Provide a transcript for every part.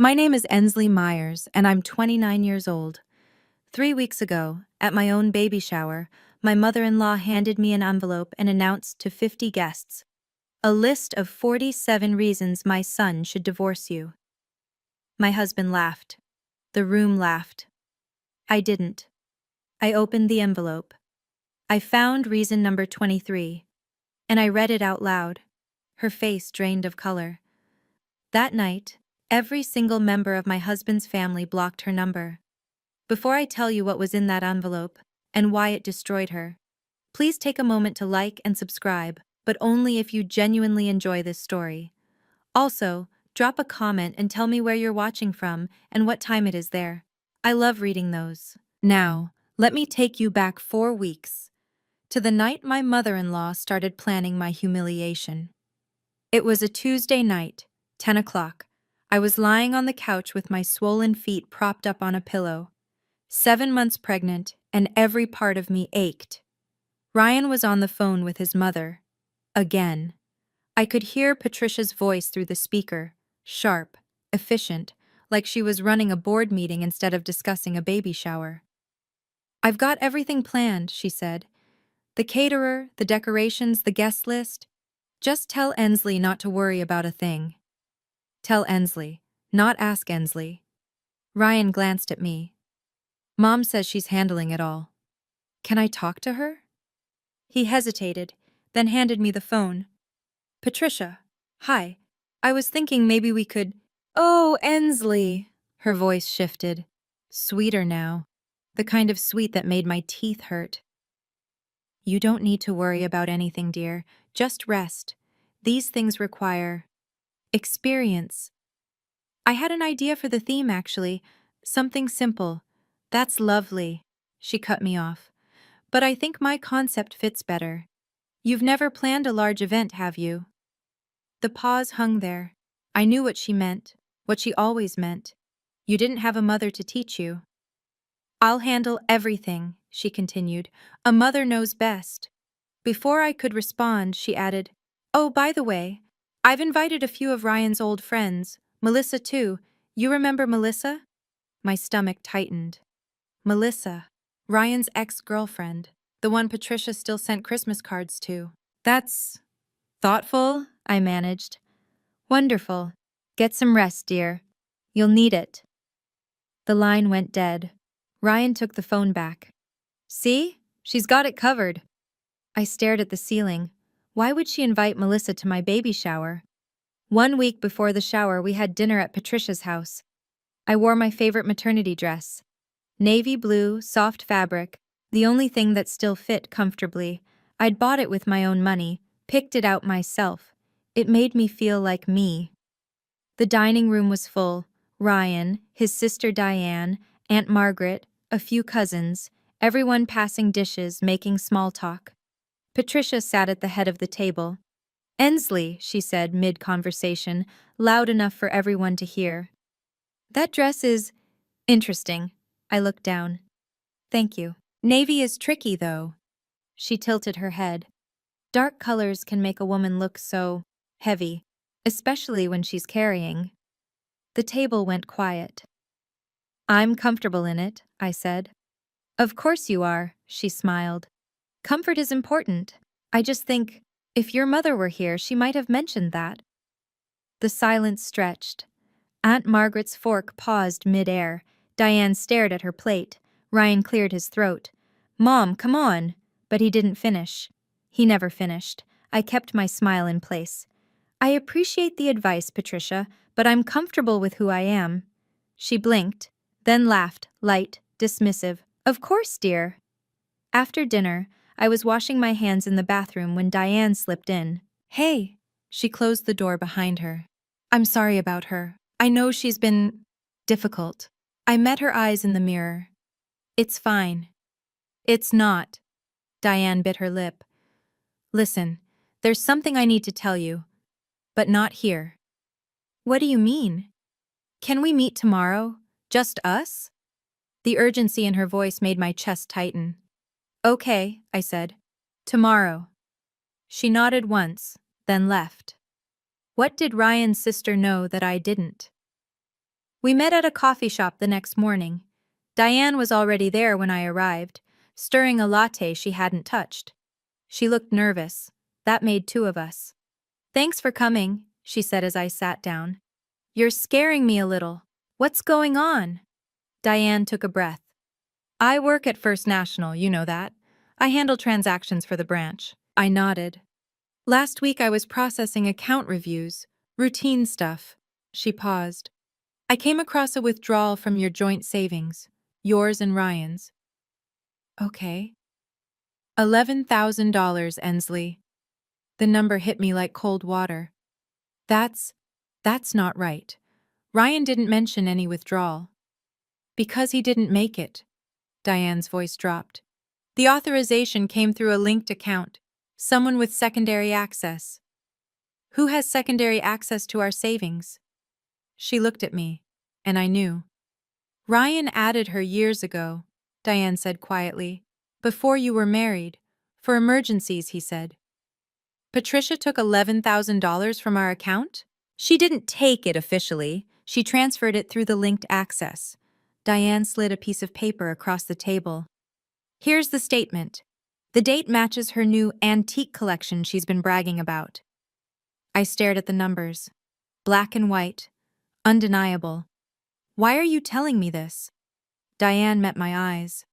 My name is Ensley Myers, and I'm 29 years old. 3 weeks ago, at my own baby shower, my mother-in-law handed me an envelope and announced to 50 guests, a list of 47 reasons my son should divorce you. My husband laughed. The room laughed. I didn't. I opened the envelope. I found reason number 23, and I read it out loud. Her face drained of color. That night, every single member of my husband's family blocked her number. Before I tell you what was in that envelope and why it destroyed her, please take a moment to like and subscribe, but only if you genuinely enjoy this story. Also, drop a comment and tell me where you're watching from and what time it is there. I love reading those. Now, let me take you back 4 weeks, to the night my mother-in-law started planning my humiliation. It was a Tuesday night, 10 o'clock. I was lying on the couch with my swollen feet propped up on a pillow. 7 months pregnant, and every part of me ached. Ryan was on the phone with his mother. Again. I could hear Patricia's voice through the speaker, sharp, efficient, like she was running a board meeting instead of discussing a baby shower. "I've got everything planned," she said. "The caterer, the decorations, the guest list. Just tell Ensley not to worry about a thing." Tell Ensley, not ask Ensley. Ryan glanced at me. "Mom says she's handling it all. Can I talk to her?" He hesitated, then handed me the phone. "Patricia, hi. I was thinking maybe we could—" "Oh, Ensley." Her voice shifted. Sweeter now. The kind of sweet that made my teeth hurt. "You don't need to worry about anything, dear. Just rest. These things require experience. I had an idea for the theme, actually. Something simple." "That's lovely." She cut me off. "But I think my concept fits better. You've never planned a large event, have you?" The pause hung there. I knew what she meant, what she always meant. You didn't have a mother to teach you. "I'll handle everything," she continued. "A mother knows best." Before I could respond, she added, "Oh, by the way, I've invited a few of Ryan's old friends, Melissa too. You remember Melissa?" My stomach tightened. Melissa, Ryan's ex-girlfriend, the one Patricia still sent Christmas cards to. "That's thoughtful," I managed. "Wonderful. Get some rest, dear. You'll need it." The line went dead. Ryan took the phone back. "See? She's got it covered." I stared at the ceiling. Why would she invite Melissa to my baby shower? 1 week before the shower, we had dinner at Patricia's house. I wore my favorite maternity dress. Navy blue, soft fabric, the only thing that still fit comfortably. I'd bought it with my own money, picked it out myself. It made me feel like me. The dining room was full. Ryan, his sister Diane, Aunt Margaret, a few cousins, everyone passing dishes, making small talk. Patricia sat at the head of the table. "Ensley," she said mid-conversation, loud enough for everyone to hear. "That dress is interesting." I looked down. "Thank you. Navy is tricky, though." She tilted her head. "Dark colors can make a woman look so heavy, especially when she's carrying." The table went quiet. "I'm comfortable in it," I said. "Of course you are," she smiled. "Comfort is important. I just think, if your mother were here, she might have mentioned that." The silence stretched. Aunt Margaret's fork paused mid-air. Diane stared at her plate. Ryan cleared his throat. "Mom, come on!" But he didn't finish. He never finished. I kept my smile in place. "I appreciate the advice, Patricia, but I'm comfortable with who I am." She blinked, then laughed, light, dismissive. "Of course, dear." After dinner, I was washing my hands in the bathroom when Diane slipped in. "Hey." She closed the door behind her. "I'm sorry about her. I know she's been difficult." I met her eyes in the mirror. "It's fine." "It's not." Diane bit her lip. "Listen, there's something I need to tell you, but not here." "What do you mean?" "Can we meet tomorrow? Just us?" The urgency in her voice made my chest tighten. "Okay," I said. "Tomorrow." She nodded once, then left. What did Ryan's sister know that I didn't? We met at a coffee shop the next morning. Diane was already there when I arrived, stirring a latte she hadn't touched. She looked nervous. That made two of us. "Thanks for coming," she said as I sat down. "You're scaring me a little. What's going on?" Diane took a breath. "I work at First National, you know that. I handle transactions for the branch." I nodded. "Last week I was processing account reviews, routine stuff." She paused. "I came across a withdrawal from your joint savings, yours and Ryan's." "Okay." $11,000, Ensley. The number hit me like cold water. That's not right. Ryan didn't mention any withdrawal." "Because he didn't make it." Diane's voice dropped. "The authorization came through a linked account, someone with secondary access." "Who has secondary access to our savings?" She looked at me, and I knew. "Ryan added her years ago," Diane said quietly. "Before you were married. For emergencies, he said." "Patricia took $11,000 from our account?" "She didn't take it officially. She transferred it through the linked access." Diane slid a piece of paper across the table. "Here's the statement. The date matches her new antique collection she's been bragging about." I stared at the numbers. Black and white. Undeniable. "Why are you telling me this?" Diane met my eyes.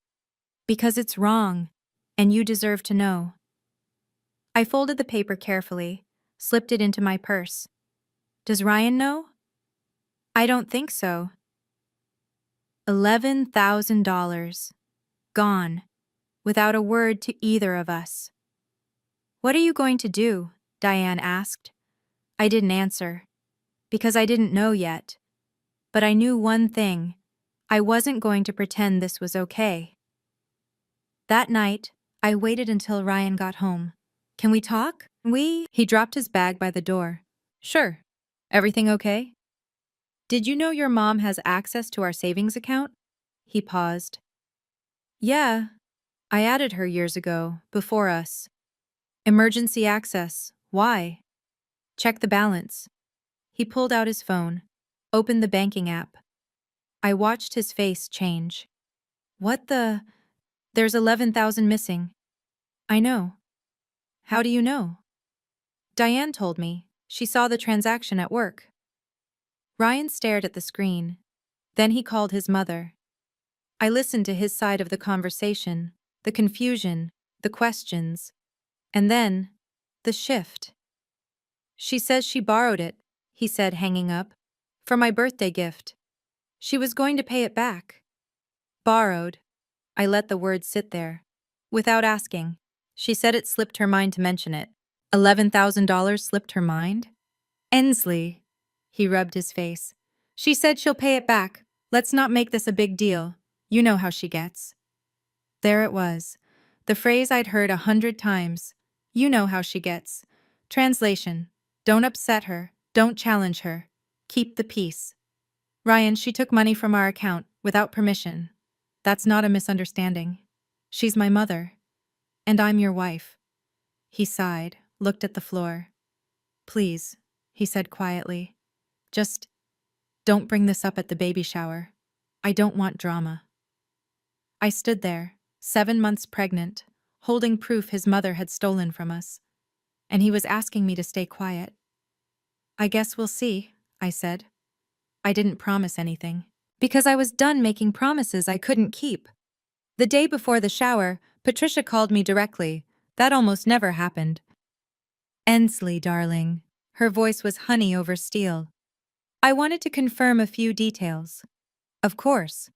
"Because it's wrong, and you deserve to know." I folded the paper carefully, slipped it into my purse. "Does Ryan know?" "I don't think so." $11,000. Gone. Without a word to either of us. "What are you going to do?" Diane asked. I didn't answer. Because I didn't know yet. But I knew one thing. I wasn't going to pretend this was okay. That night, I waited until Ryan got home. "Can we talk?" He dropped his bag by the door. "Sure. Everything okay?" "Did you know your mom has access to our savings account?" He paused. "Yeah. I added her years ago, before us. Emergency access. Why?" "Check the balance." He pulled out his phone, opened the banking app. I watched his face change. "What the? There's 11,000 missing." "I know." "How do you know?" "Diane told me. She saw the transaction at work." Ryan stared at the screen. Then he called his mother. I listened to his side of the conversation, the confusion, the questions. And then, the shift. "She says she borrowed it," he said, hanging up. "For my birthday gift. She was going to pay it back." "Borrowed." I let the word sit there. Without asking. She said it slipped her mind to mention it. $11,000 slipped her mind? "Ensley." He rubbed his face. "She said she'll pay it back. Let's not make this a big deal. You know how she gets." There it was. The phrase I'd heard 100 times. You know how she gets. Translation: don't upset her, don't challenge her. Keep the peace. "Ryan, she took money from our account, without permission. That's not a misunderstanding. She's my mother. And I'm your wife." He sighed, looked at the floor. "Please," he said quietly. "Just don't bring this up at the baby shower. I don't want drama." I stood there, 7 months pregnant, holding proof his mother had stolen from us. And he was asking me to stay quiet. "I guess we'll see," I said. I didn't promise anything. Because I was done making promises I couldn't keep. The day before the shower, Patricia called me directly. That almost never happened. "Ensley, darling." Her voice was honey over steel. "I wanted to confirm a few details." "Of course."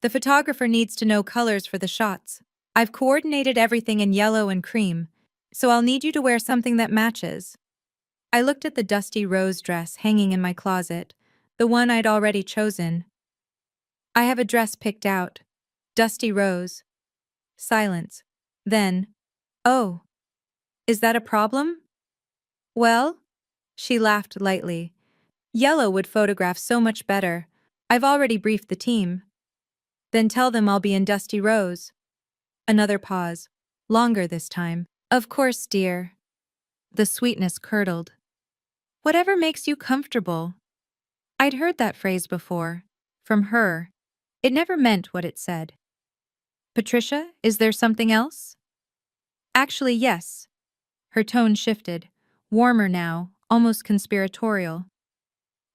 "The photographer needs to know colors for the shots. I've coordinated everything in yellow and cream, so I'll need you to wear something that matches." I looked at the dusty rose dress hanging in my closet, the one I'd already chosen. "I have a dress picked out. Dusty rose." Silence. Then, "Oh, is that a problem?" "Well," she laughed lightly. "Yellow would photograph so much better. I've already briefed the team." "Then tell them I'll be in dusty rose." Another pause. Longer this time. "Of course, dear." The sweetness curdled. "Whatever makes you comfortable." I'd heard that phrase before, From her. It never meant what it said. Patricia, is there something else? Actually, yes. Her tone shifted, warmer now, almost conspiratorial.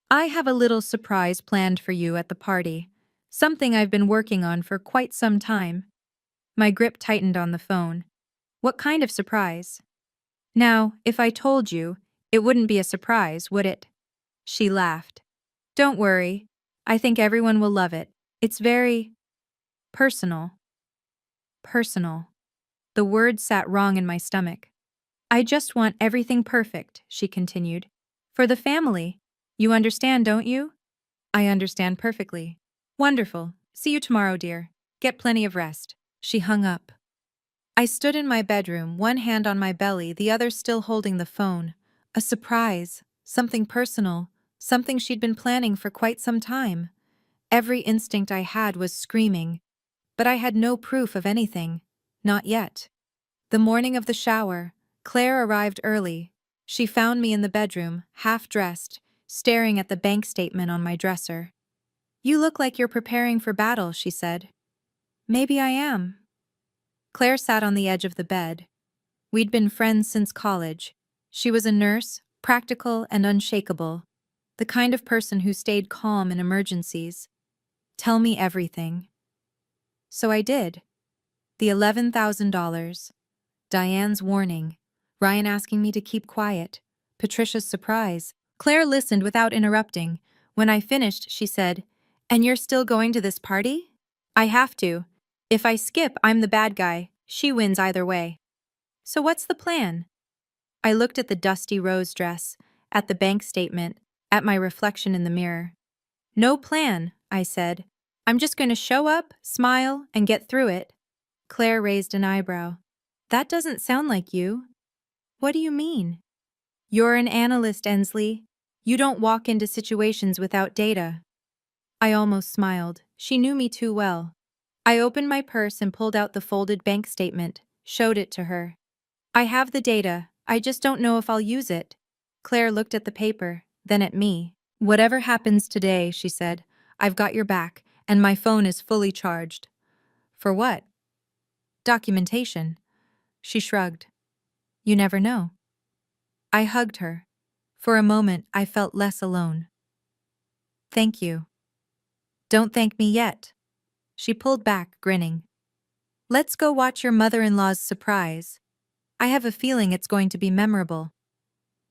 I have a little surprise planned for you at the party. Something I've been working on for quite some time. My grip tightened on the phone. What kind of surprise? Now, if I told you, it wouldn't be a surprise, would it? She laughed. Don't worry. I think everyone will love it. It's very personal. Personal. The word sat wrong in my stomach. I just want everything perfect, she continued. For the family. You understand, don't you? I understand perfectly. Wonderful. See you tomorrow, dear. Get plenty of rest. She hung up. I stood in my bedroom, one hand on my belly, the other still holding the phone. A surprise. Something personal. Something she'd been planning for quite some time. Every instinct I had was screaming. But I had no proof of anything. Not yet. The morning of the shower, Claire arrived early. She found me in the bedroom, half-dressed, staring at the bank statement on my dresser. You look like you're preparing for battle, she said. Maybe I am. Claire sat on the edge of the bed. We'd been friends since college. She was a nurse, practical and unshakable, the kind of person who stayed calm in emergencies. Tell me everything. So I did. The $11,000. Diane's warning. Ryan asking me to keep quiet. Patricia's surprise. Claire listened without interrupting. When I finished, she said, And you're still going to this party? I have to. If I skip, I'm the bad guy. She wins either way. So what's the plan? I looked at the dusty rose dress, at the bank statement, at my reflection in the mirror. No plan, I said. I'm just going to show up, smile, and get through it. Claire raised an eyebrow. That doesn't sound like you. What do you mean? You're an analyst, Ensley. You don't walk into situations without data. I almost smiled. She knew me too well. I opened my purse and pulled out the folded bank statement, showed it to her. I have the data, I just don't know if I'll use it. Claire looked at the paper, then at me. Whatever happens today, she said, I've got your back, and my phone is fully charged. For what? Documentation. She shrugged. You never know. I hugged her. For a moment, I felt less alone. Thank you. Don't thank me yet. She pulled back, grinning. Let's go watch your mother-in-law's surprise. I have a feeling it's going to be memorable.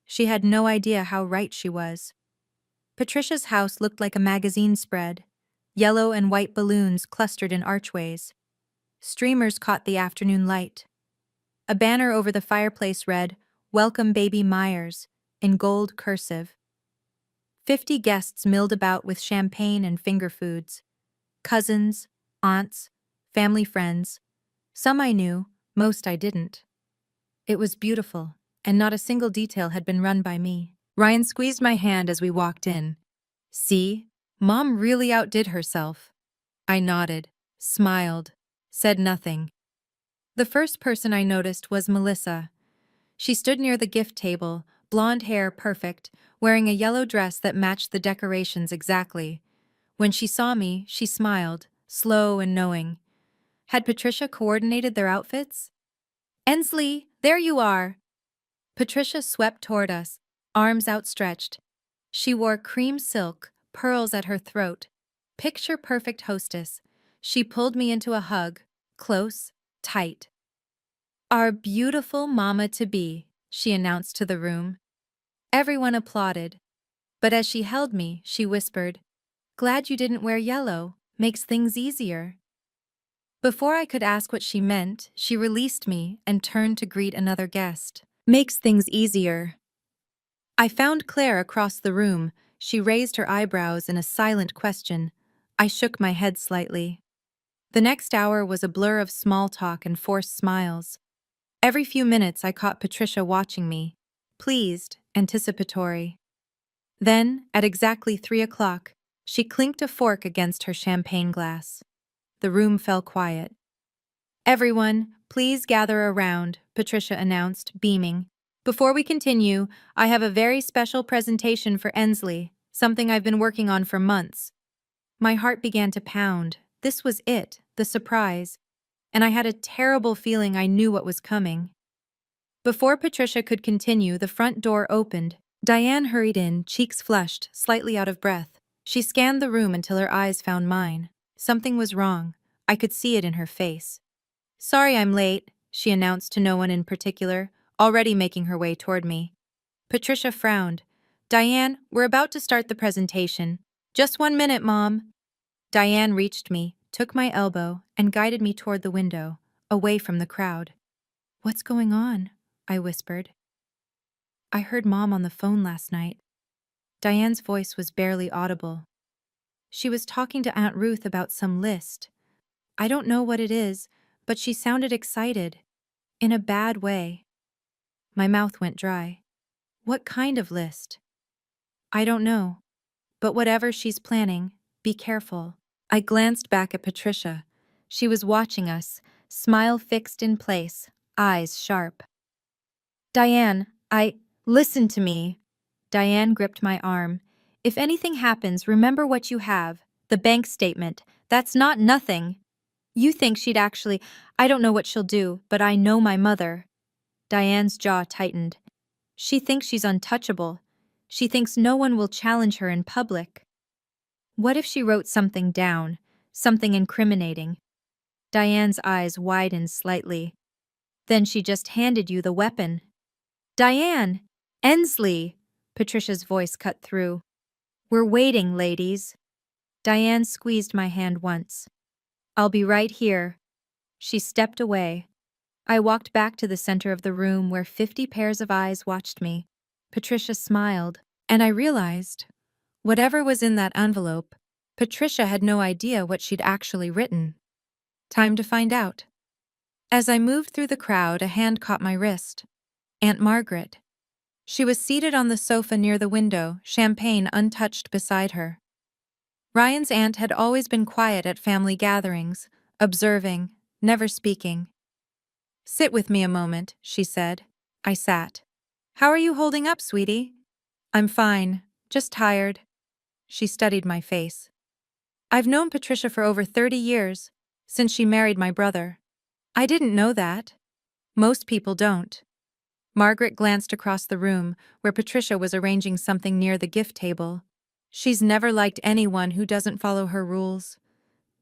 She had no idea how right she was. Patricia's house looked like a magazine spread. Yellow and white balloons clustered in archways. Streamers caught the afternoon light. A banner over the fireplace read, Welcome Baby Myers, in gold cursive. 50 guests milled about with champagne and finger foods. Cousins, aunts, family friends. Some I knew, most I didn't. It was beautiful, and not a single detail had been run by me. Ryan squeezed my hand as we walked in. See, Mom really outdid herself. I nodded, smiled, said nothing. The first person I noticed was Melissa. She stood near the gift table, blonde hair perfect, wearing a yellow dress that matched the decorations exactly. When she saw me, she smiled, slow and knowing. Had Patricia coordinated their outfits? Ensley, there you are! Patricia swept toward us, arms outstretched. She wore cream silk, pearls at her throat. Picture-perfect hostess. She pulled me into a hug, close, tight. Our beautiful mama-to-be, she announced to the room. Everyone applauded. But as she held me, she whispered, Glad you didn't wear yellow. Makes things easier. Before I could ask what she meant, she released me and turned to greet another guest. Makes things easier. I found Claire across the room. She raised her eyebrows in a silent question. I shook my head slightly. The next hour was a blur of small talk and forced smiles. Every few minutes I caught Patricia watching me, pleased, anticipatory. Then, at exactly 3 o'clock, she clinked a fork against her champagne glass. The room fell quiet. Everyone, please gather around, Patricia announced, beaming. Before we continue, I have a very special presentation for Ensley, something I've been working on for months. My heart began to pound. This was it, the surprise, and I had a terrible feeling I knew what was coming. Before Patricia could continue, the front door opened. Diane hurried in, cheeks flushed, slightly out of breath. She scanned the room until her eyes found mine. Something was wrong. I could see it in her face. "Sorry I'm late," she announced to no one in particular, already making her way toward me. Patricia frowned. "Diane, we're about to start the presentation. Just 1 minute, Mom." Diane reached me, took my elbow, and guided me toward the window, away from the crowd. "What's going on?" I whispered. "I heard Mom on the phone last night." Diane's voice was barely audible. "She was talking to Aunt Ruth about some list. I don't know what it is, but she sounded excited. In a bad way." My mouth went dry. "What kind of list?" "I don't know. But whatever she's planning, be careful." I glanced back at Patricia. She was watching us, smile fixed in place, eyes sharp. "Diane, listen to me." Diane gripped my arm. "If anything happens, remember what you have. The bank statement. That's not nothing. You think she'd actually— I don't know what she'll do, but I know my mother." Diane's jaw tightened. "She thinks she's untouchable. She thinks no one will challenge her in public. What if she wrote something down, something incriminating?" Diane's eyes widened slightly. "Then she just handed you the weapon." "Diane! Ensley!" Patricia's voice cut through. "We're waiting, ladies." Diane squeezed my hand once. "I'll be right here." She stepped away. I walked back to the center of the room where 50 pairs of eyes watched me. Patricia smiled, and I realized, whatever was in that envelope, Patricia had no idea what she'd actually written. Time to find out. As I moved through the crowd, a hand caught my wrist. Aunt Margaret. She was seated on the sofa near the window, champagne untouched beside her. Ryan's aunt had always been quiet at family gatherings, observing, never speaking. "Sit with me a moment," she said. I sat. "How are you holding up, sweetie?" "I'm fine, just tired." She studied my face. "I've known Patricia for over 30 years, since she married my brother." "I didn't know that." "Most people don't." Margaret glanced across the room, where Patricia was arranging something near the gift table. "She's never liked anyone who doesn't follow her rules."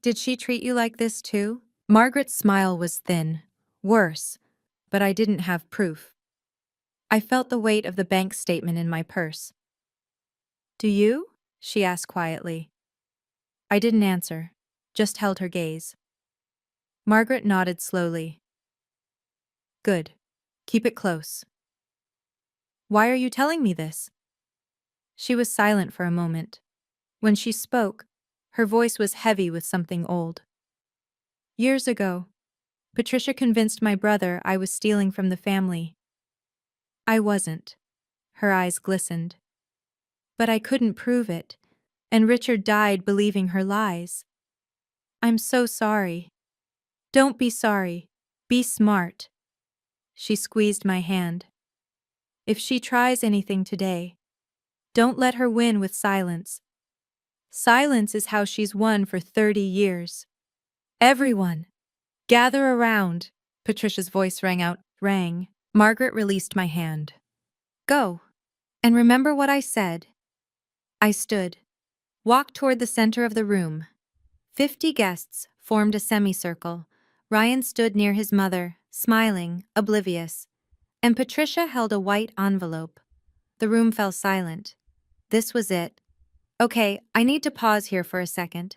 "Did she treat you like this too?" Margaret's smile was thin. "Worse, but I didn't have proof." I felt the weight of the bank statement in my purse. "Do you?" she asked quietly. I didn't answer, just held her gaze. Margaret nodded slowly. "Good. Keep it close." "Why are you telling me this?" She was silent for a moment. When she spoke, her voice was heavy with something old. "Years ago, Patricia convinced my brother I was stealing from the family. I wasn't." Her eyes glistened. "But I couldn't prove it, and Richard died believing her lies. I'm so sorry." "Don't be sorry. Be smart." She squeezed my hand. "If she tries anything today, don't let her win with silence. Silence is how she's won for 30 years. Everyone, gather around." Patricia's voice rang. Margaret released my hand. "Go. And remember what I said." I stood, walked toward the center of the room. 50 guests formed a semicircle. Ryan stood near his mother, smiling, oblivious, and Patricia held a white envelope. The room fell silent. This was it. "Okay, I need to pause here for a second.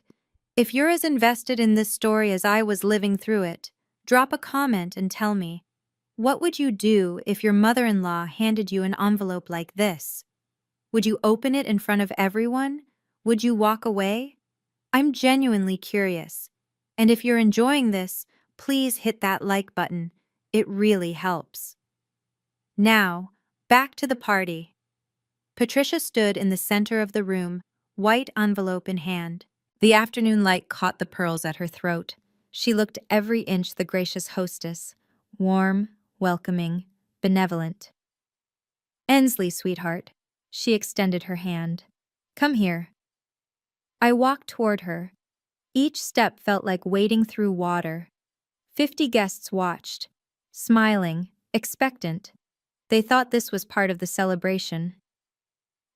If you're as invested in this story as I was living through it, drop a comment and tell me, what would you do if your mother-in-law handed you an envelope like this? Would you open it in front of everyone? Would you walk away? I'm genuinely curious. And if you're enjoying this, please hit that like button. It really helps." Now, back to the party. Patricia stood in the center of the room, white envelope in hand. The afternoon light caught the pearls at her throat. She looked every inch the gracious hostess, warm, welcoming, benevolent. "Ensley, sweetheart." She extended her hand. "Come here." I walked toward her. Each step felt like wading through water. 50 guests watched, smiling, expectant. They thought this was part of the celebration.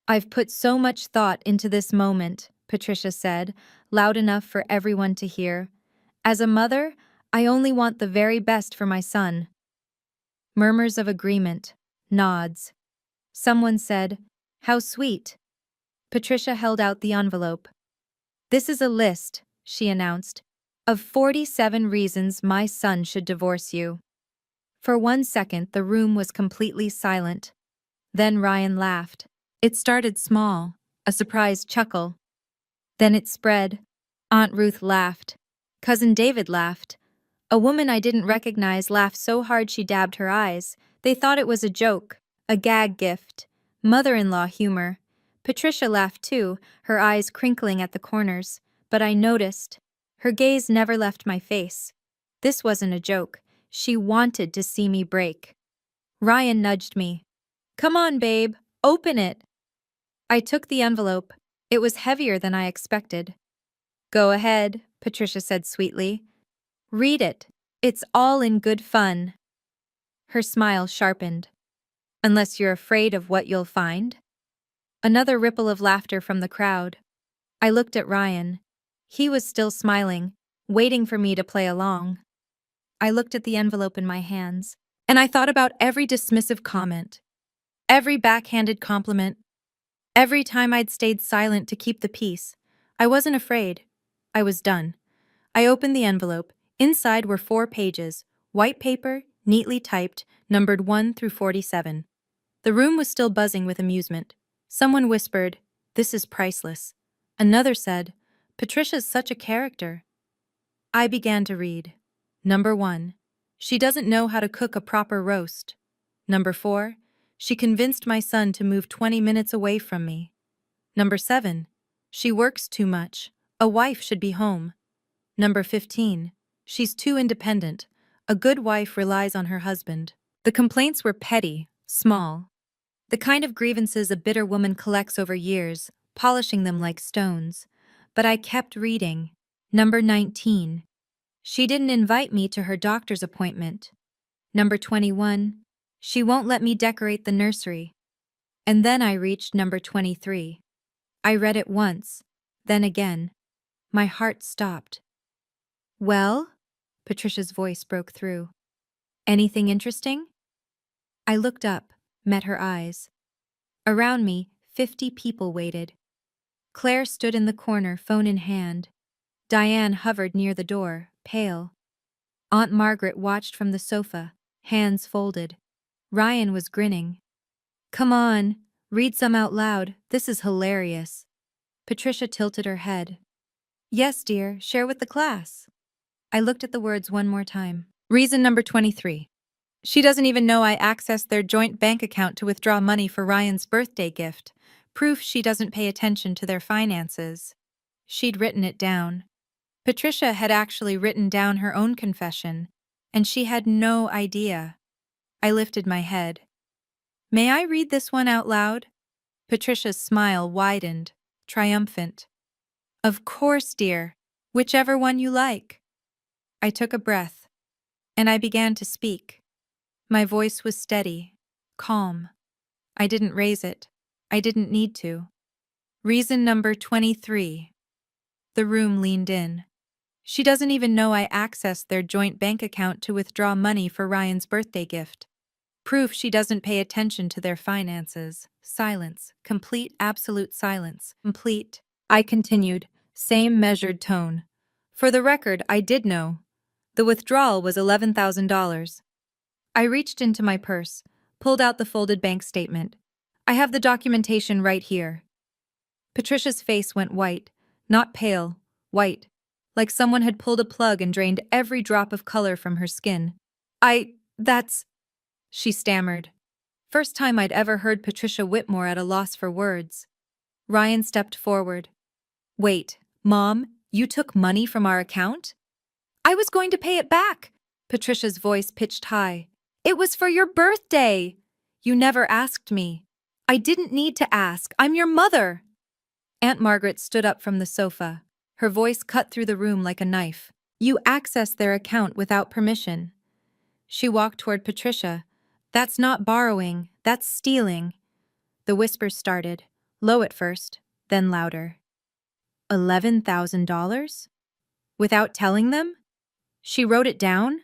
"I've put so much thought into this moment," Patricia said, loud enough for everyone to hear. "As a mother, I only want the very best for my son." Murmurs of agreement, nods. Someone said, "How sweet." Patricia held out the envelope. "This is a list," she announced, "of 47 reasons my son should divorce you." For 1 second, the room was completely silent. Then Ryan laughed. It started small, a surprised chuckle. Then it spread. Aunt Ruth laughed. Cousin David laughed. A woman I didn't recognize laughed so hard she dabbed her eyes. They thought it was a joke, a gag gift, mother-in-law humor. Patricia laughed too, her eyes crinkling at the corners. But I noticed. Her gaze never left my face. This wasn't a joke. She wanted to see me break. Ryan nudged me. "Come on, babe, open it." I took the envelope. It was heavier than I expected. "Go ahead," Patricia said sweetly. "Read it. It's all in good fun." Her smile sharpened. "Unless you're afraid of what you'll find?" Another ripple of laughter from the crowd. I looked at Ryan. He was still smiling, waiting for me to play along. I looked at the envelope in my hands, and I thought about every dismissive comment, every backhanded compliment, every time I'd stayed silent to keep the peace. I wasn't afraid. I was done. I opened the envelope. Inside were 4 pages, white paper, neatly typed, numbered 1 through 47. The room was still buzzing with amusement. Someone whispered, "This is priceless." Another said, "Patricia's such a character." I began to read. Number 1. She doesn't know how to cook a proper roast. Number 4. She convinced my son to move 20 minutes away from me. Number 7. She works too much. A wife should be home. Number 15. She's too independent. A good wife relies on her husband. The complaints were petty, small. The kind of grievances a bitter woman collects over years, polishing them like stones. But I kept reading. Number 19. She didn't invite me to her doctor's appointment. Number 21. She won't let me decorate the nursery. And then I reached number 23. I read it once, then again. My heart stopped. "Well?" Patricia's voice broke through. "Anything interesting?" I looked up, met her eyes. Around me, 50 people waited. Claire stood in the corner, phone in hand. Diane hovered near the door, pale. Aunt Margaret watched from the sofa, hands folded. Ryan was grinning. "Come on, read some out loud. This is hilarious." Patricia tilted her head. "Yes, dear, share with the class." I looked at the words one more time. Reason number 23. She doesn't even know I accessed their joint bank account to withdraw money for Ryan's birthday gift. Proof she doesn't pay attention to their finances. She'd written it down. Patricia had actually written down her own confession, and she had no idea. I lifted my head. "May I read this one out loud?" Patricia's smile widened, triumphant. "Of course, dear. Whichever one you like." I took a breath, and I began to speak. My voice was steady, calm. I didn't raise it. I didn't need to. Reason number 23. The room leaned in. She doesn't even know I accessed their joint bank account to withdraw money for Ryan's birthday gift. Proof she doesn't pay attention to their finances. Silence. Complete, absolute silence. Complete. I continued, same measured tone. For the record, I did know. The withdrawal was $11,000. I reached into my purse, pulled out the folded bank statement. "I have the documentation right here." Patricia's face went white, not pale, white, like someone had pulled a plug and drained every drop of color from her skin. That's," she stammered. First time I'd ever heard Patricia Whitmore at a loss for words. Ryan stepped forward. "Wait, Mom, you took money from our account?" "I was going to pay it back." Patricia's voice pitched high. "It was for your birthday." "You never asked me." "I didn't need to ask. I'm your mother." Aunt Margaret stood up from the sofa. Her voice cut through the room like a knife. You accessed their account without permission. She walked toward Patricia. That's not borrowing, that's stealing. The whispers started, low at first, then louder. $11,000? Without telling them? She wrote it down?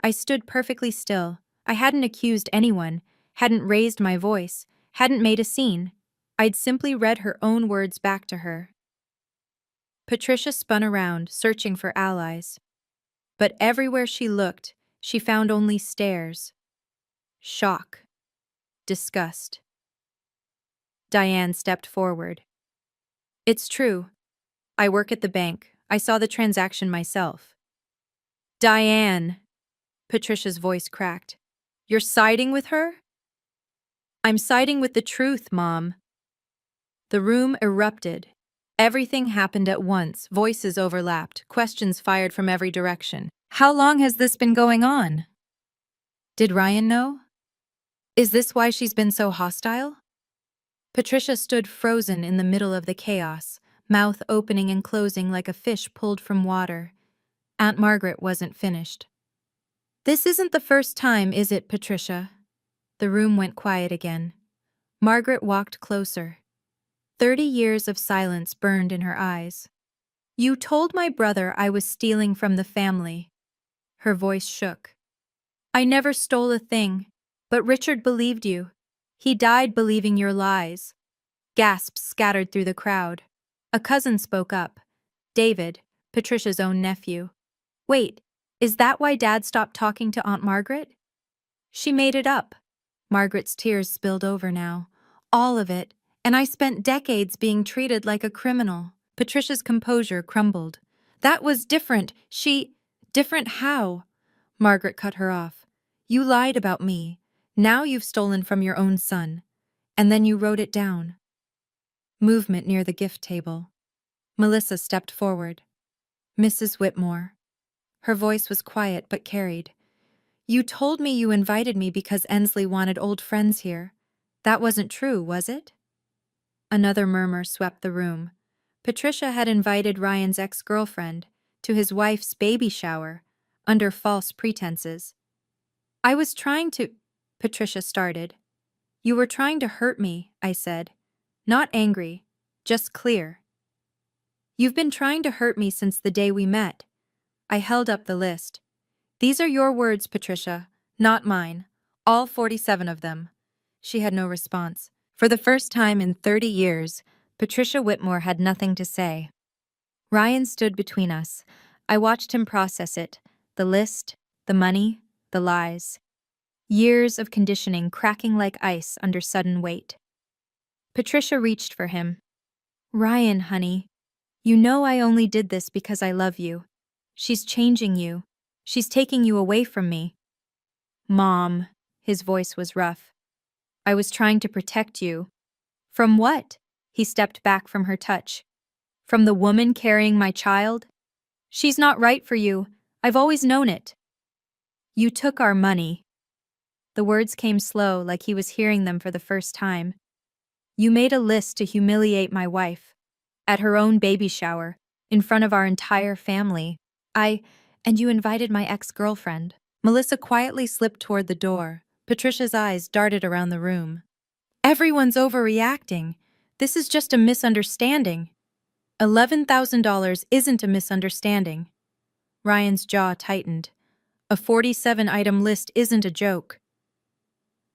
I stood perfectly still. I hadn't accused anyone, hadn't raised my voice, hadn't made a scene. I'd simply read her own words back to her. Patricia spun around, searching for allies. But everywhere she looked, she found only stares. Shock. Disgust. Diane stepped forward. It's true. I work at the bank. I saw the transaction myself. Diane! Patricia's voice cracked. You're siding with her? I'm siding with the truth, Mom. The room erupted. Everything happened at once, voices overlapped, questions fired from every direction. How long has this been going on? Did Ryan know? Is this why she's been so hostile? Patricia stood frozen in the middle of the chaos, mouth opening and closing like a fish pulled from water. Aunt Margaret wasn't finished. This isn't the first time, is it, Patricia? The room went quiet again. Margaret walked closer. 30 years of silence burned in her eyes. You told my brother I was stealing from the family. Her voice shook. I never stole a thing, but Richard believed you. He died believing your lies. Gasps scattered through the crowd. A cousin spoke up. David, Patricia's own nephew. Wait, is that why Dad stopped talking to Aunt Margaret? She made it up. Margaret's tears spilled over now. All of it, and I spent decades being treated like a criminal. Patricia's composure crumbled. That was different. Different how? Margaret cut her off. You lied about me. Now you've stolen from your own son. And then you wrote it down. Movement near the gift table. Melissa stepped forward. Mrs. Whitmore. Her voice was quiet but carried. You told me you invited me because Ensley wanted old friends here. That wasn't true, was it? Another murmur swept the room. Patricia had invited Ryan's ex-girlfriend to his wife's baby shower under false pretenses. I was trying to... Patricia started. You were trying to hurt me, I said. Not angry, just clear. You've been trying to hurt me since the day we met. I held up the list. These are your words, Patricia, not mine. All 47 of them. She had no response. For the first time in 30 years, Patricia Whitmore had nothing to say. Ryan stood between us. I watched him process it. The list, the money, the lies. Years of conditioning cracking like ice under sudden weight. Patricia reached for him. Ryan, honey, you know I only did this because I love you. She's changing you. She's taking you away from me. Mom, his voice was rough. I was trying to protect you. From what? He stepped back from her touch. From the woman carrying my child? She's not right for you. I've always known it. You took our money. The words came slow, like he was hearing them for the first time. You made a list to humiliate my wife. At her own baby shower, in front of our entire family. And you invited my ex-girlfriend. Melissa quietly slipped toward the door. Patricia's eyes darted around the room. Everyone's overreacting. This is just a misunderstanding. $11,000 isn't a misunderstanding. Ryan's jaw tightened. A 47-item list isn't a joke.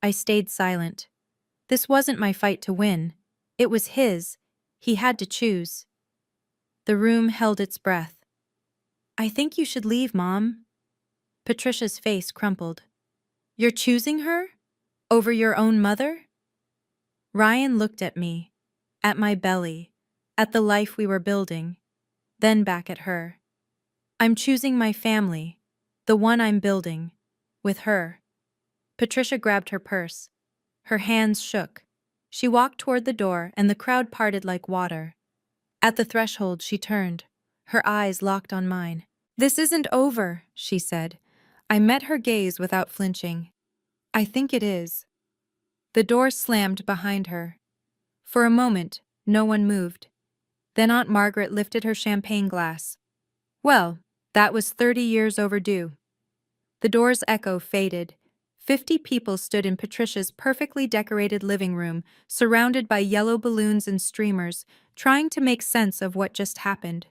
I stayed silent. This wasn't my fight to win. It was his. He had to choose. The room held its breath. I think you should leave, Mom. Patricia's face crumpled. You're choosing her? Over your own mother? Ryan looked at me, at my belly, at the life we were building, then back at her. I'm choosing my family, the one I'm building, with her. Patricia grabbed her purse. Her hands shook. She walked toward the door and the crowd parted like water. At the threshold, she turned, her eyes locked on mine. This isn't over, she said. I met her gaze without flinching. I think it is. The door slammed behind her. For a moment, No one moved. Then Aunt Margaret lifted her champagne glass. Well, that was 30 years overdue. The door's echo faded. 50 people stood in Patricia's perfectly decorated living room, surrounded by yellow balloons and streamers, trying to make sense of what just happened.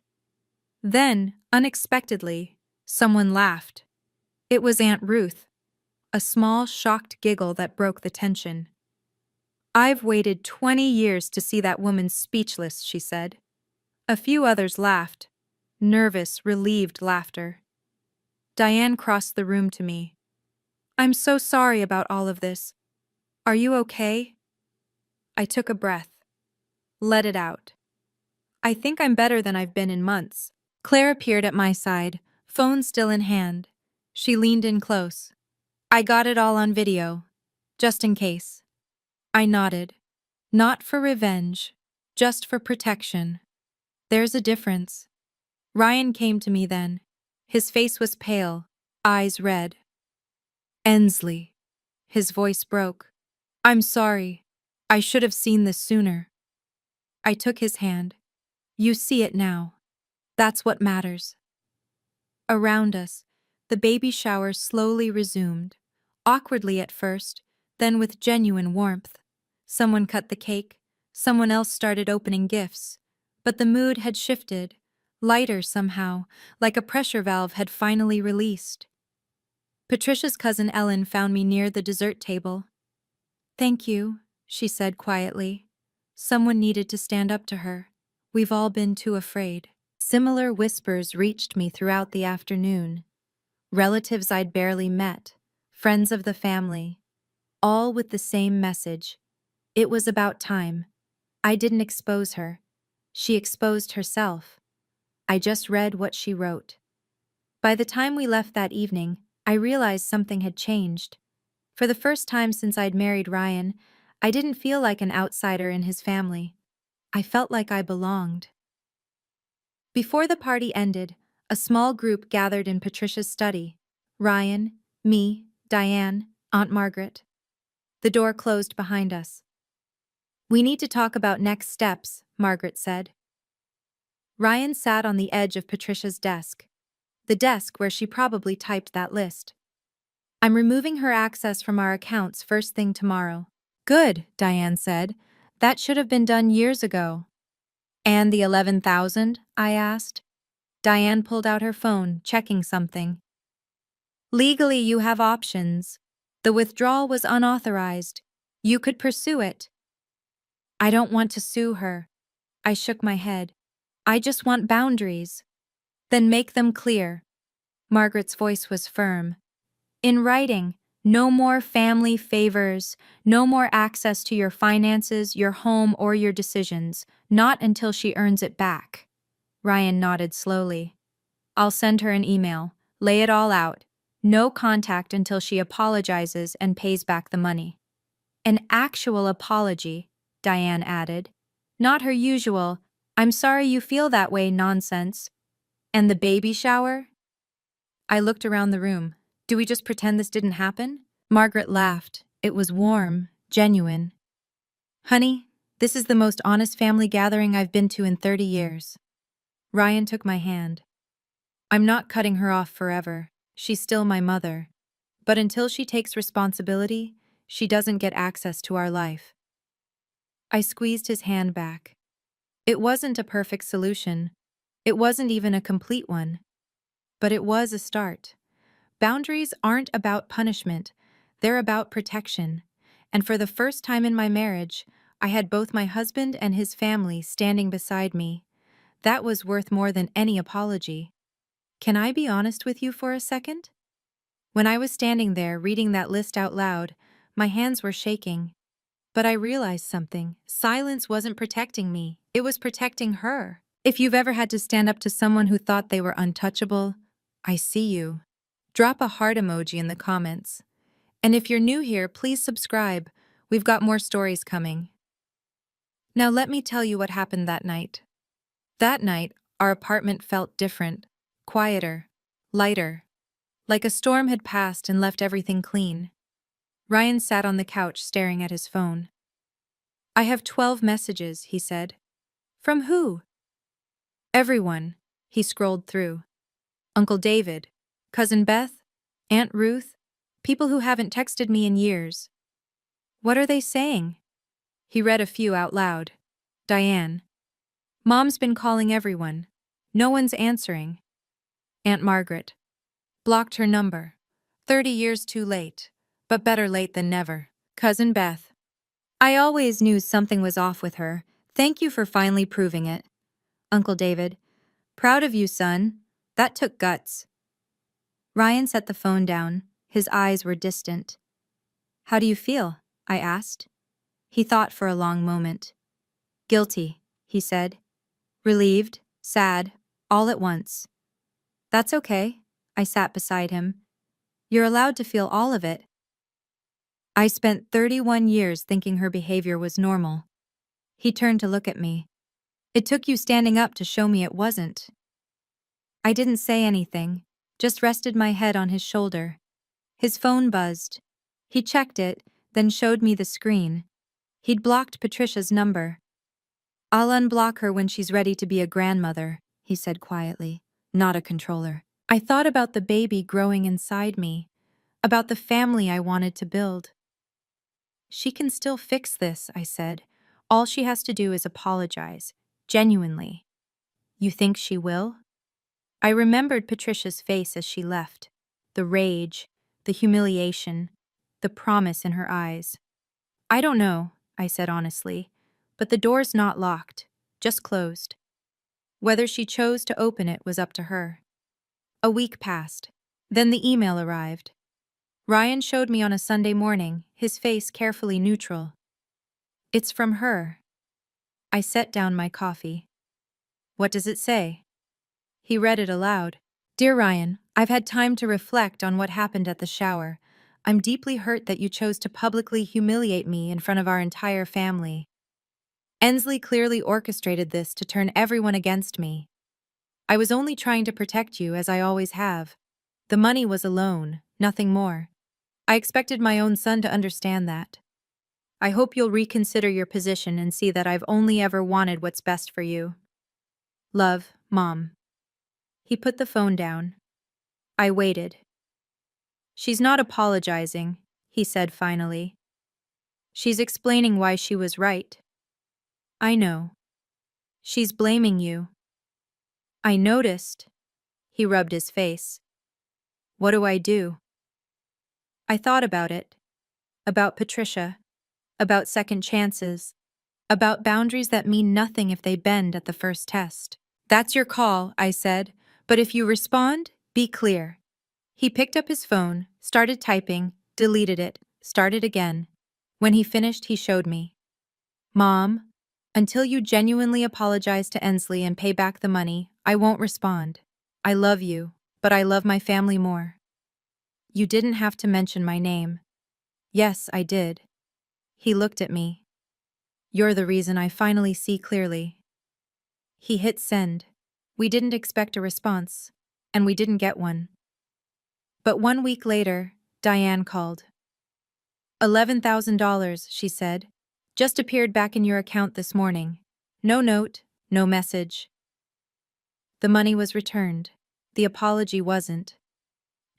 Then, unexpectedly, someone laughed. It was Aunt Ruth, a small, shocked giggle that broke the tension. "I've waited 20 years to see that woman speechless," she said. A few others laughed. Nervous, relieved laughter. Diane crossed the room to me. "I'm so sorry about all of this. Are you okay?" I took a breath. Let it out. "I think I'm better than I've been in months." Claire appeared at my side, phone still in hand. She leaned in close. "I got it all on video, just in case." I nodded. "Not for revenge, just for protection. There's a difference." Ryan came to me then. His face was pale, eyes red. "Ensley." His voice broke. "I'm sorry. I should have seen this sooner." I took his hand. "You see it now. That's what matters." Around us, the baby shower slowly resumed, awkwardly at first, then with genuine warmth. Someone cut the cake, someone else started opening gifts, but the mood had shifted, lighter somehow, like a pressure valve had finally released. Patricia's cousin Ellen found me near the dessert table. "Thank you," she said quietly. Someone needed to stand up to her. We've all been too afraid. Similar whispers reached me throughout the afternoon. Relatives I'd barely met, friends of the family, all with the same message. It was about time. I didn't expose her. She exposed herself. I just read what she wrote. By the time we left that evening, I realized something had changed. For the first time since I'd married Ryan, I didn't feel like an outsider in his family. I felt like I belonged. Before the party ended, a small group gathered in Patricia's study. Ryan, me, Diane, Aunt Margaret. The door closed behind us. "We need to talk about next steps," Margaret said. Ryan sat on the edge of Patricia's desk. The desk where she probably typed that list. "I'm removing her access from our accounts first thing tomorrow." "Good," Diane said. "That should have been done years ago." "And the 11,000? I asked. Diane pulled out her phone, checking something. "Legally, you have options. The withdrawal was unauthorized. You could pursue it." "I don't want to sue her." I shook my head. "I just want boundaries." "Then make them clear." Margaret's voice was firm. "In writing, no more family favors, no more access to your finances, your home, or your decisions, not until she earns it back." Ryan nodded slowly. "I'll send her an email. Lay it all out. No contact until she apologizes and pays back the money." "An actual apology," Diane added. "Not her usual, 'I'm sorry you feel that way' nonsense." "And the baby shower?" I looked around the room. "Do we just pretend this didn't happen?" Margaret laughed. It was warm, genuine. "Honey, this is the most honest family gathering I've been to in 30 years. Ryan took my hand. "I'm not cutting her off forever. She's still my mother. But until she takes responsibility, she doesn't get access to our life." I squeezed his hand back. It wasn't a perfect solution. It wasn't even a complete one. But it was a start. Boundaries aren't about punishment. They're about protection. And for the first time in my marriage, I had both my husband and his family standing beside me. That was worth more than any apology. Can I be honest with you for a second? When I was standing there reading that list out loud, my hands were shaking. But I realized something. Silence wasn't protecting me. It was protecting her. If you've ever had to stand up to someone who thought they were untouchable, I see you. Drop a heart emoji in the comments. And if you're new here, please subscribe. We've got more stories coming. Now let me tell you what happened that night. That night, our apartment felt different, quieter, lighter, like a storm had passed and left everything clean. Ryan sat on the couch staring at his phone. "I have 12 messages," he said. From who? Everyone. He scrolled through. Uncle David, Cousin Beth, Aunt Ruth, people who haven't texted me in years. What are they saying? He read a few out loud. Diane. Mom's been calling everyone. No one's answering. Aunt Margaret. Blocked her number. 30 years too late. But better late than never. Cousin Beth. I always knew something was off with her. Thank you for finally proving it. Uncle David. Proud of you, son. That took guts. Ryan set the phone down. His eyes were distant. How do you feel? I asked. He thought for a long moment. Guilty, he said. Relieved, sad, all at once. That's okay. I sat beside him. You're allowed to feel all of it. I spent 31 years thinking her behavior was normal. He turned to look at me. It took you standing up to show me it wasn't. I didn't say anything, just rested my head on his shoulder. His phone buzzed. He checked it, then showed me the screen. He'd blocked Patricia's number. I'll unblock her when she's ready to be a grandmother, he said quietly, not a controller. I thought about the baby growing inside me, about the family I wanted to build. She can still fix this, I said. All she has to do is apologize, genuinely. You think she will? I remembered Patricia's face as she left, the rage, the humiliation, the promise in her eyes. I don't know, I said honestly, but the door's not locked, just closed. Whether she chose to open it was up to her. A week passed. Then the email arrived. Ryan showed me on a Sunday morning, his face carefully neutral. It's from her. I set down my coffee. What does it say? He read it aloud. Dear Ryan, I've had time to reflect on what happened at the shower. I'm deeply hurt that you chose to publicly humiliate me in front of our entire family. Ensley clearly orchestrated this to turn everyone against me. I was only trying to protect you, as I always have. The money was a loan, nothing more. I expected my own son to understand that. I hope you'll reconsider your position and see that I've only ever wanted what's best for you. Love, Mom. He put the phone down. I waited. She's not apologizing, he said finally. She's explaining why she was right. I know. She's blaming you. I noticed. He rubbed his face. What do I do? I thought about it. About Patricia. About second chances. About boundaries that mean nothing if they bend at the first test. That's your call, I said, but if you respond, be clear. He picked up his phone, started typing, deleted it, started again. When he finished, he showed me. Mom, until you genuinely apologize to Ensley and pay back the money, I won't respond. I love you, but I love my family more. You didn't have to mention my name. Yes, I did. He looked at me. You're the reason I finally see clearly. He hit send. We didn't expect a response, and we didn't get one. But 1 week later, Diane called. $11,000, she said. Just appeared back in your account this morning. No note, no message. The money was returned. The apology wasn't.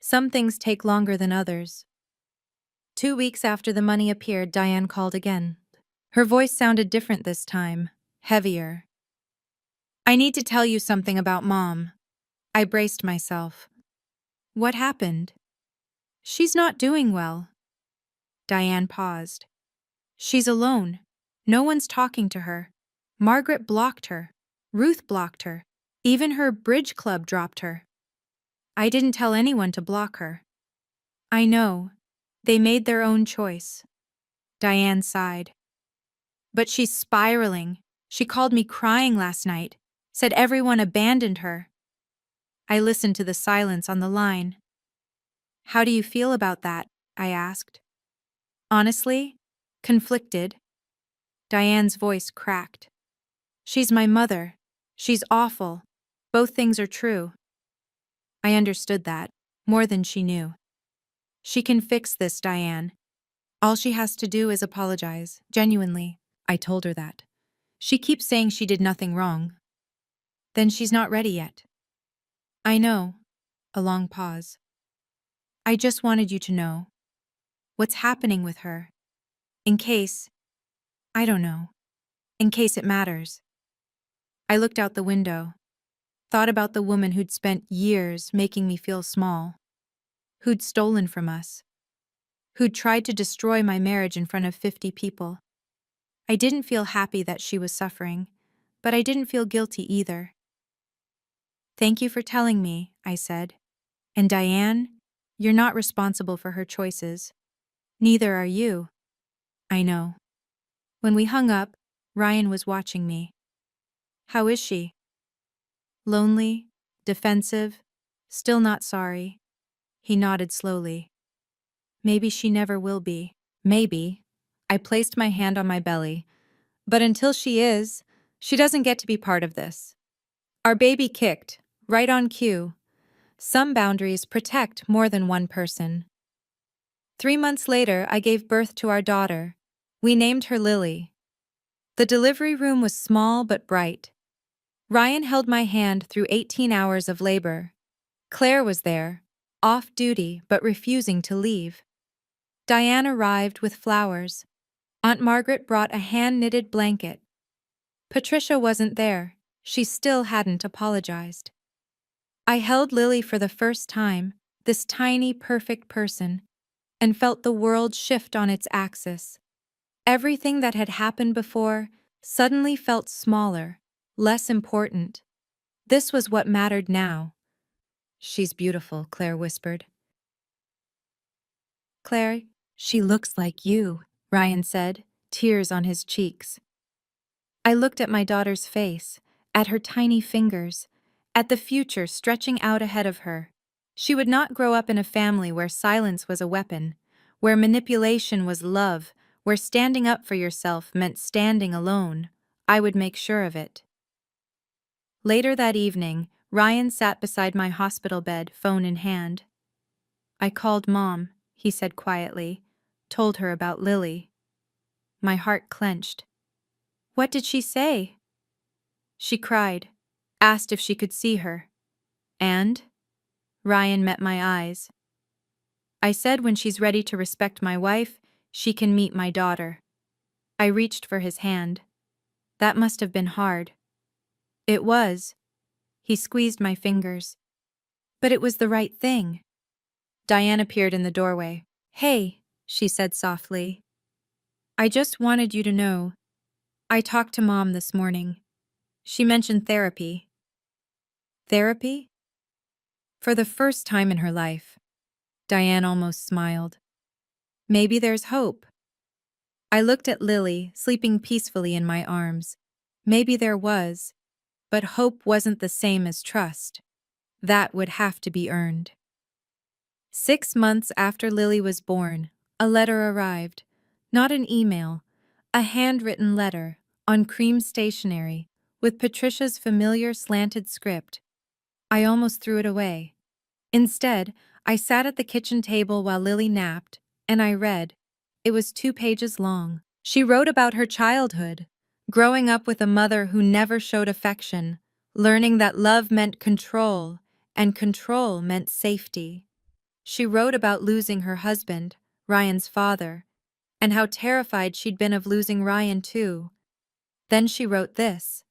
Some things take longer than others. 2 weeks after the money appeared, Diane called again. Her voice sounded different this time, heavier. I need to tell you something about Mom. I braced myself. What happened? She's not doing well. Diane paused. She's alone. No one's talking to her. Margaret blocked her. Ruth blocked her. Even her bridge club dropped her. I didn't tell anyone to block her. I know. They made their own choice. Diane sighed. But she's spiraling. She called me crying last night, said everyone abandoned her. I listened to the silence on the line. How do you feel about that? I asked. Honestly, conflicted. Diane's voice cracked. She's my mother. She's awful. Both things are true. I understood that, more than she knew. She can fix this, Diane. All she has to do is apologize, genuinely. I told her that. She keeps saying she did nothing wrong. Then she's not ready yet. I know. A long pause. I just wanted you to know what's happening with her. In case, I don't know, in case it matters. I looked out the window, thought about the woman who'd spent years making me feel small, who'd stolen from us, who'd tried to destroy my marriage in front of 50 people. I didn't feel happy that she was suffering, but I didn't feel guilty either. Thank you for telling me, I said. And Diane, you're not responsible for her choices. Neither are you. I know. When we hung up, Ryan was watching me. How is she? Lonely, defensive, still not sorry. He nodded slowly. Maybe she never will be. Maybe. I placed my hand on my belly. But until she is, she doesn't get to be part of this. Our baby kicked, right on cue. Some boundaries protect more than one person. 3 months later, I gave birth to our daughter. We named her Lily. The delivery room was small but bright. Ryan held my hand through 18 hours of labor. Claire was there, off duty but refusing to leave. Diane arrived with flowers. Aunt Margaret brought a hand-knitted blanket. Patricia wasn't there. She still hadn't apologized. I held Lily for the first time, this tiny, perfect person, and felt the world shift on its axis. Everything that had happened before suddenly felt smaller, less important. This was what mattered now. She's beautiful, Claire whispered. Claire, she looks like you, Ryan said, tears on his cheeks. I looked at my daughter's face, at her tiny fingers, at the future stretching out ahead of her. She would not grow up in a family where silence was a weapon, where manipulation was love, where standing up for yourself meant standing alone. I would make sure of it. Later that evening, Ryan sat beside my hospital bed, phone in hand. I called Mom, he said quietly, told her about Lily. My heart clenched. What did she say? She cried, asked if she could see her. And? Ryan met my eyes. I said when she's ready to respect my wife, she can meet my daughter. I reached for his hand. That must have been hard. It was. He squeezed my fingers. But it was the right thing. Diane appeared in the doorway. Hey, she said softly. I just wanted you to know. I talked to Mom this morning. She mentioned therapy. Therapy? For the first time in her life. Diane almost smiled. Maybe there's hope. I looked at Lily, sleeping peacefully in my arms. Maybe there was, but hope wasn't the same as trust. That would have to be earned. 6 months after Lily was born, a letter arrived. Not an email, a handwritten letter, on cream stationery, with Patricia's familiar slanted script. I almost threw it away. Instead, I sat at the kitchen table while Lily napped, and I read. It was 2 pages long. She wrote about her childhood, growing up with a mother who never showed affection, learning that love meant control, and control meant safety. She wrote about losing her husband, Ryan's father, and how terrified she'd been of losing Ryan too. Then she wrote this.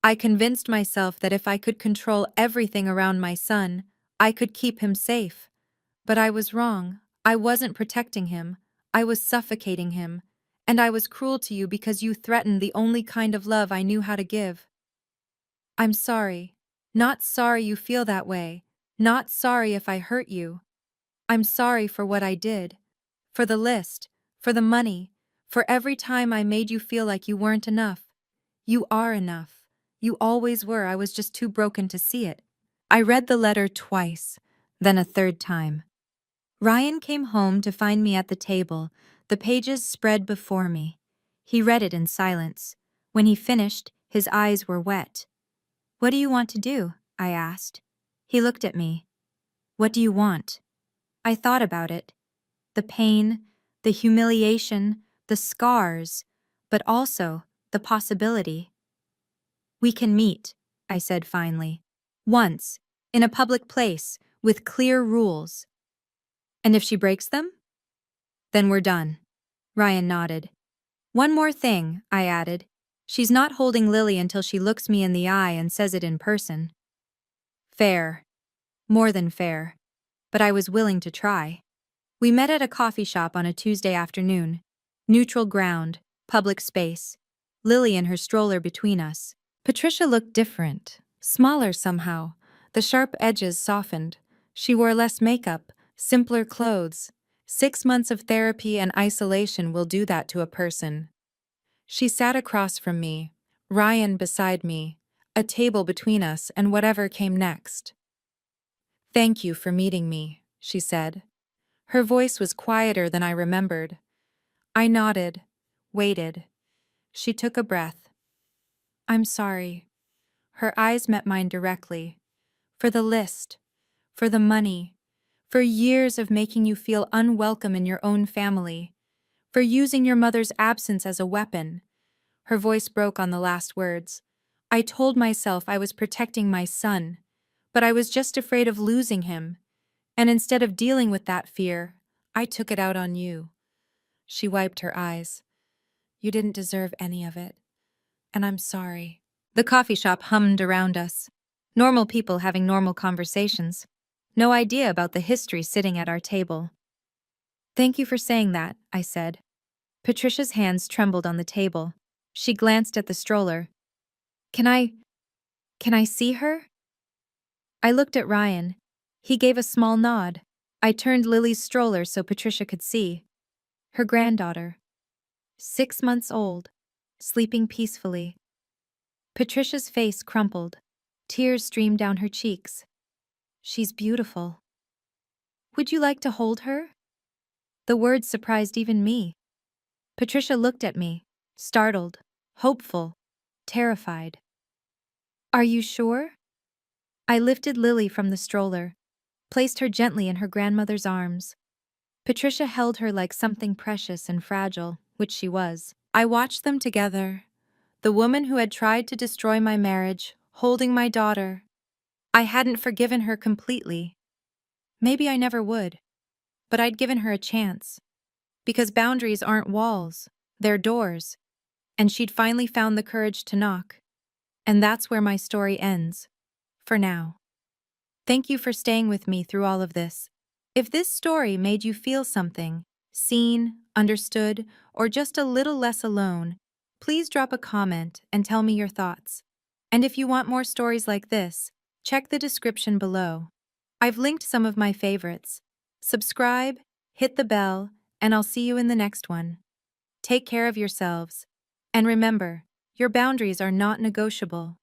I convinced myself that if I could control everything around my son, I could keep him safe. But I was wrong. I wasn't protecting him. I was suffocating him. And I was cruel to you because you threatened the only kind of love I knew how to give. I'm sorry. Not sorry you feel that way. Not sorry if I hurt you. I'm sorry for what I did. For the list. For the money. For every time I made you feel like you weren't enough. You are enough. You always were. I was just too broken to see it. I read the letter twice, then a third time. Ryan came home to find me at the table, the pages spread before me. He read it in silence. When he finished, his eyes were wet. What do you want to do? I asked. He looked at me. What do you want? I thought about it. The pain, the humiliation, the scars, but also the possibility. We can meet, I said finally. Once, in a public place, with clear rules. And if she breaks them? Then we're done. Ryan nodded. One more thing, I added. She's not holding Lily until she looks me in the eye and says it in person. Fair. More than fair. But I was willing to try. We met at a coffee shop on a Tuesday afternoon. Neutral ground, public space. Lily and her stroller between us. Patricia looked different, smaller somehow. The sharp edges softened. She wore less makeup, simpler clothes. 6 months of therapy and isolation will do that to a person. She sat across from me, Ryan beside me, a table between us and whatever came next. Thank you for meeting me, she said. Her voice was quieter than I remembered. I nodded, waited. She took a breath. I'm sorry. Her eyes met mine directly. For the list, for the money, for years of making you feel unwelcome in your own family, for using your mother's absence as a weapon. Her voice broke on the last words. I told myself I was protecting my son, but I was just afraid of losing him. And instead of dealing with that fear, I took it out on you. She wiped her eyes. You didn't deserve any of it. And I'm sorry. The coffee shop hummed around us. Normal people having normal conversations. No idea about the history sitting at our table. Thank you for saying that, I said. Patricia's hands trembled on the table. She glanced at the stroller. Can I see her? I looked at Ryan. He gave a small nod. I turned Lily's stroller so Patricia could see. Her granddaughter. 6 months old, sleeping peacefully. Patricia's face crumpled. Tears streamed down her cheeks. She's beautiful. Would you like to hold her? The words surprised even me. Patricia looked at me, startled, hopeful, terrified. Are you sure? I lifted Lily from the stroller, placed her gently in her grandmother's arms. Patricia held her like something precious and fragile, which she was. I watched them together, the woman who had tried to destroy my marriage, holding my daughter. I hadn't forgiven her completely. Maybe I never would, but I'd given her a chance. Because boundaries aren't walls, they're doors. And she'd finally found the courage to knock. And that's where my story ends. For now. Thank you for staying with me through all of this. If this story made you feel something, seen, understood, or just a little less alone, please drop a comment and tell me your thoughts. And if you want more stories like this, check the description below. I've linked some of my favorites. Subscribe, hit the bell, and I'll see you in the next one. Take care of yourselves. And remember, your boundaries are not negotiable.